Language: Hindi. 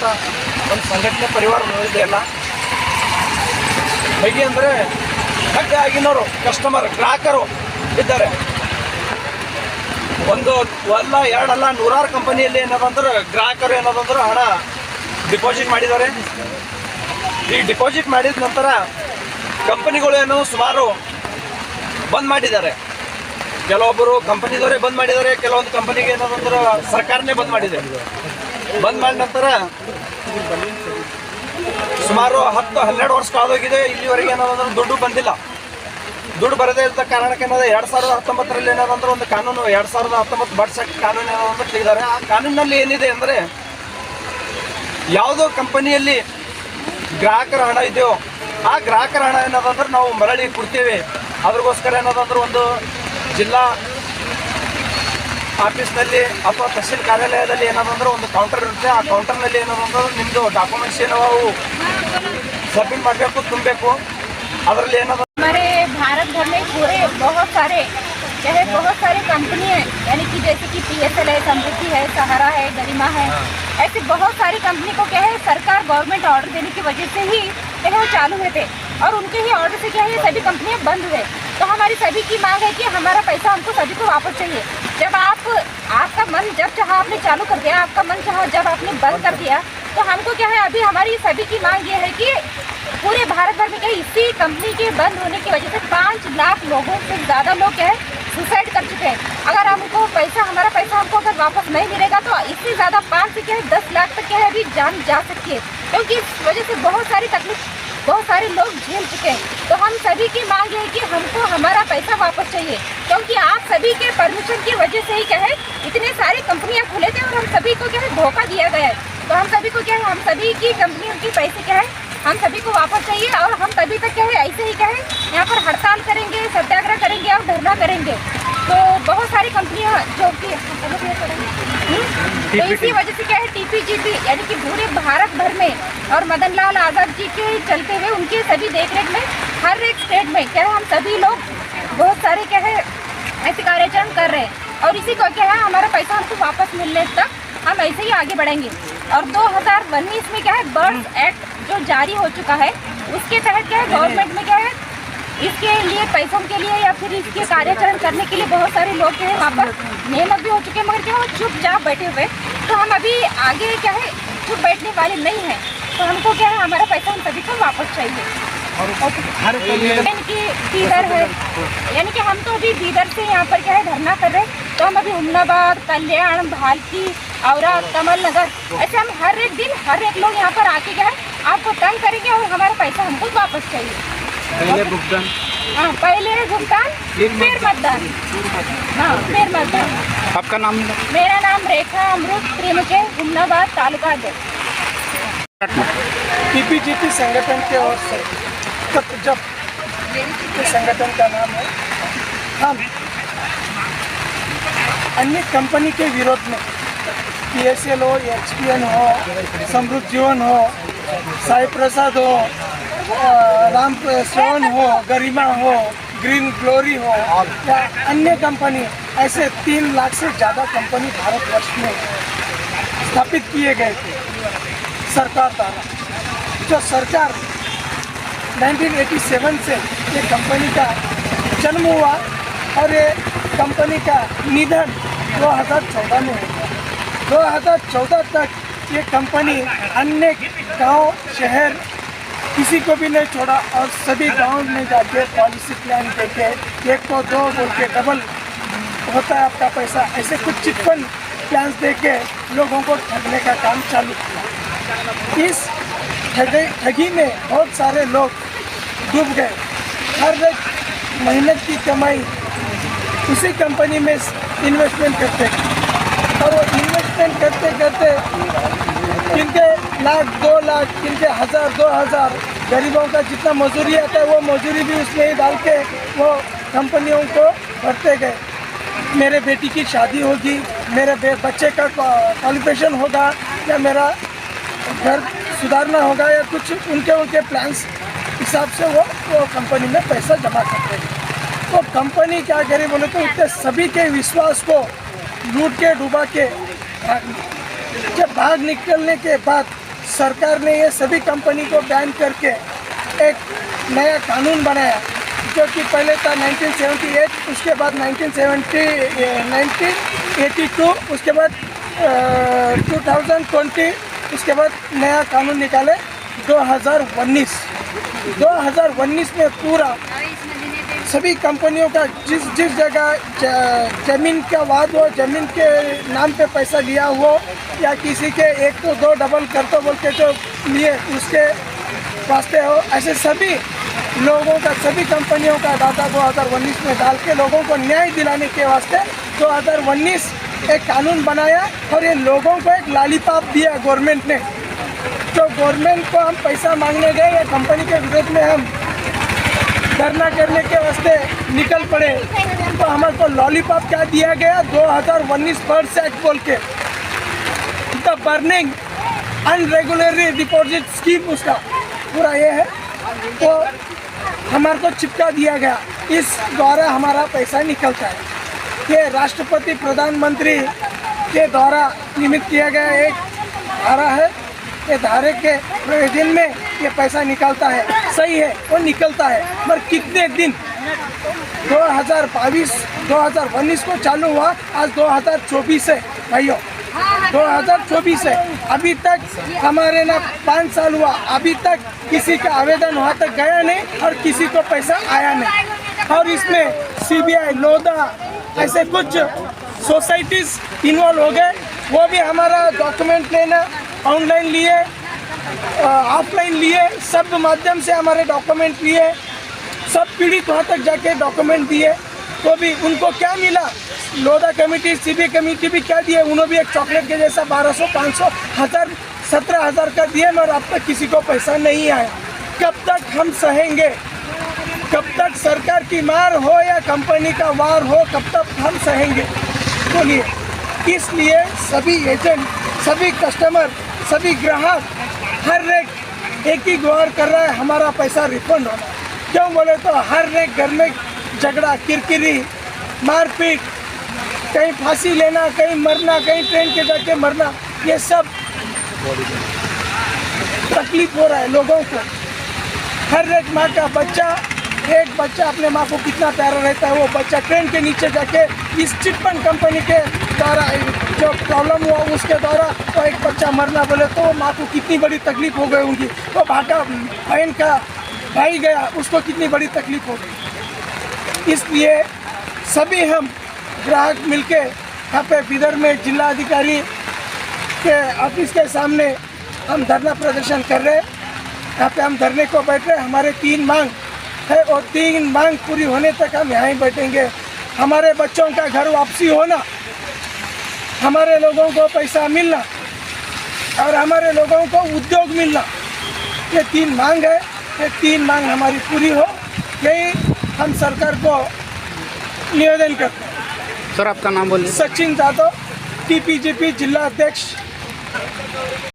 ಅಂತ ಒಂದು ಸಂಘಟನೆ ಪರಿವಾರ ಇದೆಯಲ್ಲ, ಹೇಗೆ ಅಂದರೆ ಗಟ್ಟಿ ಆಗಿನವರು ಕಸ್ಟಮರ್ ಗ್ರಾಹಕರು ಇದ್ದಾರೆ. ಒಂದು ಅಲ್ಲ ಎರಡಲ್ಲ ನೂರಾರು ಕಂಪನಿಯಲ್ಲಿ ಏನದಂದ್ರೆ ಗ್ರಾಹಕರು ಏನದಂದ್ರೆ ಹಣ ಡಿಪಾಸಿಟ್ ಮಾಡಿದ್ದಾರೆ. ಈ ಡಿಪಾಸಿಟ್ ಮಾಡಿದ ನಂತರ ಕಂಪನಿಗಳು ಏನೋ ಸುಮಾರು ಬಂದ್ ಮಾಡಿದ್ದಾರೆ. ಕೆಲವೊಬ್ಬರು ಕಂಪನಿದವರೇ ಬಂದ್ ಮಾಡಿದ್ದಾರೆ, ಕೆಲವೊಂದು ಕಂಪನಿಗೆ ಏನದಂದ್ರೆ ಸರ್ಕಾರನೇ ಬಂದ್ ಮಾಡಿದೆ. ಬಂದ್ ಮಾಡಿದ ನಂತರ ಸುಮಾರು 10-12 ವರ್ಷ ಕಳೆದೋಗಿದೆ. ಇಲ್ಲಿವರೆಗೆ ಏನದಂದ್ರೆ ದುಡ್ಡು ಬಂದಿಲ್ಲ. ದುಡ್ಡು ಬರದೇ ಇದ್ದ ಕಾರಣಕ್ಕೆ ಏನದ 2019ರಲ್ಲಿ ಏನದಂದ್ರೆ ಒಂದು ಕಾನೂನು 2019 ಬಡ್ಸ್ ಆಕ್ಟ್ ಕಾನೂನು ಏನಂದ್ರೆ ತೆಗೆದಿದ್ದಾರೆ. ಆ ಕಾನೂನಿನಲ್ಲಿ ಏನಿದೆ ಅಂದರೆ ಯಾವುದೋ ಕಂಪನಿಯಲ್ಲಿ ಗ್ರಾಹಕರ ಹಣ ಇದೆಯೋ ಆ ಗ್ರಾಹಕರ ಹಣ ಏನದಂದ್ರೆ ನಾವು ಮರಳಿ ಕೊಡ್ತೇವೆ. ಅದ್ರಗೋಸ್ಕರ ಏನದಂದ್ರೆ ಒಂದು ಜಿಲ್ಲಾ ಆಫೀಸ್ನಲ್ಲಿ ಅಥವಾ ತಹಸೀಲ್ ಕಾರ್ಯಾಲಯದಲ್ಲಿ ಏನದಂದ್ರೆ ಒಂದು ಕೌಂಟರ್ ಇರುತ್ತೆ. ಆ ಕೌಂಟರ್ನಲ್ಲಿ ಏನದಂದ್ರೆ ನಿಮ್ಮದು ಡಾಕ್ಯುಮೆಂಟ್ಸ್ ಏನೋ ಅವು ಸಬ್ಮಿಟ್ ಮಾಡಬೇಕು, ತುಂಬಬೇಕು. ಅದರಲ್ಲಿ ಏನದ हमारे भारत भर में पूरे बहुत सारे कंपनी है, यानी कि जैसे कि PSL है, समृद्धि है, सहारा है, गरिमा है, ऐसे बहुत सारी कंपनी को क्या है सरकार गवर्नमेंट ऑर्डर देने की वजह से ही क्या है वो चालू हुए थे और उनके ही ऑर्डर से क्या है ये सभी कंपनियां बंद हुए। तो हमारी सभी की मांग है कि हमारा पैसा हमको सभी को वापस चाहिए। जब आपका मन जब चाहा आपने चालू कर दिया, आपका मन चाहा जब आपने बंद कर दिया, तो हमको क्या है अभी हमारी सभी की मांग ये है कि पूरे भारत भर में क्या इसी कंपनी के बंद होने की वजह से 5 लाख लोगों से ज़्यादा लोग क्या है सुसाइड कर चुके हैं। अगर हमको हमारा पैसा हमको अगर वापस नहीं मिलेगा तो इससे ज़्यादा 5 से क्या है 10 लाख तक क्या है अभी जान जा सकती है, क्योंकि इस वजह से बहुत सारी तकलीफ बहुत सारे लोग झेल चुके हैं। तो हम सभी की मांग है कि हमको हमारा पैसा वापस चाहिए, क्योंकि आप सभी के परमिशन की वजह से ही क्या है इतने सारी कंपनियां खुले थे और हम सभी को क्या है धोखा दिया गया है। तो हम सभी को क्या है हम सभी की कंपनियों के पैसे क्या है हम सभी को वापस चाहिए और हम तभी तक क्या है ऐसे ही क्या है यहाँ पर हड़ताल करेंगे, सत्याग्रह करेंगे और धरना करेंगे। तो बहुत सारी कंपनियाँ जो कि तो इसी वजह से क्या है TPGP यानी कि पूरे भारत भर में और मदन लाल आज़ाद जी के चलते हुए उनके सभी देखरेख में हर एक स्टेट में क्या है हम सभी लोग बहुत सारे क्या है ऐसे कार्याचरण कर रहे हैं और इसी को क्या है हमारा पैसा हमको वापस मिलने तक हम ऐसे ही आगे बढ़ेंगे। और 2019 में क्या है बर्ड्स एक्ट जो जारी हो चुका है उसके तहत क्या है गवर्नमेंट में क्या है इसके लिए पैसों के लिए या फिर इसके कार्याचरण करने के लिए बहुत सारे लोग जो है वहाँ पर नियमक भी हो चुके हैं, मगर क्या वो चुपचाप बैठे हुए। तो हम अभी आगे क्या है चुप बैठने वाले नहीं हैं। तो हमको क्या है हमारा पैसा हम सभी को वापस चाहिए। यानी कि बीदर है, यानी कि हम तो अभी बीदर से यहाँ पर क्या है धरना कर रहे हैं। तो हम अभी हुमनाबाद, कल्याण, भालकी, औरा, कमल नगर ऐसे हम हर एक दिन हर एक लोग यहाँ पर आके क्या है आपको तंग करेंगे और हमारा पैसा हमको वापस चाहिए। पहले भुगतान, हाँ पहले भुगतान फिर मतदान। हाँ फिर मतदान। आपका नाम? मेरा नाम रेखा अमृत त्रिमुखे, हुमनाबाद तालुका अध्यक्ष। TPGP संगठन के ओर से जब संगठन का नाम है, हम अन्य कंपनी के विरोध में PSL हो, HPN हो, समृद्ध जीवन हो, साई प्रसाद हो, राम श्रवण हो, गरिमा हो, ग्रीन ग्लोरी हो या अन्य कंपनी, ऐसे 3 लाख से ज़्यादा कंपनी भारतवर्ष में स्थापित किए गए थे सरकार द्वारा। जो सरकार 1987 से ये कंपनी का जन्म हुआ और ये कंपनी का निधन 2014 में हुआ। 2014 तक ये कंपनी अन्य गांव शहर किसी को भी नहीं छोड़ा और सभी गांव में जाके पॉलिसी प्लान देके 1 को 2 बोल के डबल होता है आपका पैसा, ऐसे कुछ चिटफंड प्लान देके लोगों को ठगने का काम चालू किया। इस ठगी में बहुत सारे लोग डूब गए। हर एक मेहनत की कमाई उसी कंपनी में इन्वेस्टमेंट करते और वो इन्वेस्टमेंट करते करते किनके लाख 2 लाख किनके 1000 2000 गरीबों का जितना मजदूरी आता है वो मजदूरी भी उसमें ही डाल के वो कंपनियों को भरते गए। मेरे बेटी की शादी होगी, मेरे बच्चे का क्वालिफिकेशन होगा या मेरा घर सुधारना होगा या कुछ उनके प्लान्स हिसाब से वो कंपनी में पैसा जमा करते हैं। तो कंपनी क्या करे बोले तो उतने सभी के विश्वास को लूट के डुबा के जब भाग निकलने के बाद सरकार ने ये सभी कंपनी को बैन करके एक नया कानून बनाया, जो कि पहले था 1978, उसके बाद 1982, उसके बाद 2020, उसके बाद नया कानून निकाले 2019 में पूरा सभी कंपनियों का जिस जगह जमीन का वाद हो, जमीन के नाम पे पैसा लिया हो या किसी के एक तो दो डबल कर तो बोल के जो लिए उसके वास्ते हो, ऐसे सभी लोगों का, सभी कंपनियों का डाटा 2019 में डाल के लोगों को न्याय दिलाने के वास्ते 2019 एक कानून बनाया और ये लोगों को एक लॉलीपॉप दिया गवर्नमेंट ने। जो गवर्नमेंट को हम पैसा मांगने गए या कंपनी के विरोध में हम धरना करने के वास्ते निकल पड़े, तो हमारे लॉलीपॉप क्या दिया गया 2019 बर्ड्स एक्ट बोल के, द बर्निंग अनरेगुलरली डिपॉजिट स्कीम उसका पूरा ये है, तो हमारे को चिपका दिया गया। इस द्वारा हमारा पैसा निकलता है। ये राष्ट्रपति प्रधानमंत्री के द्वारा निमित्त किया गया एक धारा है। ये धारे के प्रयोजन में ये पैसा निकलता है, सही है, वो निकलता है, पर कितने दिन 2019 को चालू हुआ, आज 2024 है भाइयों, 2024 है, अभी तक हमारे ना 5 साल हुआ, अभी तक किसी का आवेदन वहाँ तक गया नहीं और किसी को पैसा आया नहीं। और इसमें CBI, लोधा ऐसे कुछ सोसाइटीज़ इन्वॉल्व हो गए, वो भी हमारा डॉक्यूमेंट लेना ऑनलाइन लिए, ऑफलाइन लिए, सब माध्यम से हमारे डॉक्यूमेंट लिए, सब पीड़ित वहाँ तक जाके डॉक्यूमेंट दिए, तो भी उनको क्या मिला? लोधा कमेटी, CBI कमेटी भी क्या दिए? उन्होंने भी एक चॉकलेट के जैसा 1200, 500, 1000, 17,000 का दिए, मगर अब तक किसी को पैसा नहीं आया। कब तक हम सहेंगे? कब तक सरकार की मार हो या कंपनी का वार हो, कब तक हम सहेंगे? बोलिए। इसलिए सभी एजेंट, सभी कस्टमर, सभी ग्राहक हर एक ही गुहार कर रहा है, हमारा पैसा रिफंड होना। क्यों बोले तो हर एक घर में झगड़ा, किरकिरी, मारपीट, कहीं फांसी लेना, कहीं मरना, कहीं ट्रेन के जाके मरना, ये सब तकलीफ हो रहा है लोगों को। हर एक माँ का बच्चा, एक बच्चा अपने माँ को कितना प्यारा रहता है, वो बच्चा ट्रेन के नीचे जाके इस चिटफंड कंपनी के द्वारा जो प्रॉब्लम हुआ उसके द्वारा तो एक बच्चा मरना बोले तो माँ को कितनी बड़ी तकलीफ हो गई होगी। तो बहन का भाई गया, उसको कितनी बड़ी तकलीफ हो गई। इसलिए सभी हम ग्राहक मिलके यहाँ पे बिदर में जिला अधिकारी के ऑफिस के सामने हम धरना प्रदर्शन कर रहे हैं। यहाँ पे हम धरने को बैठ रहे हैं। हमारे 3 मांग है और 3 मांग पूरी होने तक हम यहाँ ही बैठेंगे। हमारे बच्चों का घर वापसी होना, हमारे लोगों को पैसा मिलना और हमारे लोगों को उद्योग मिलना, ये 3 मांग है। ये 3 मांग हमारी पूरी हो, यही हम सरकार को निवेदन करते हैं। सर आपका नाम बोलिए। सचिन जादव, TPGP जिला अध्यक्ष।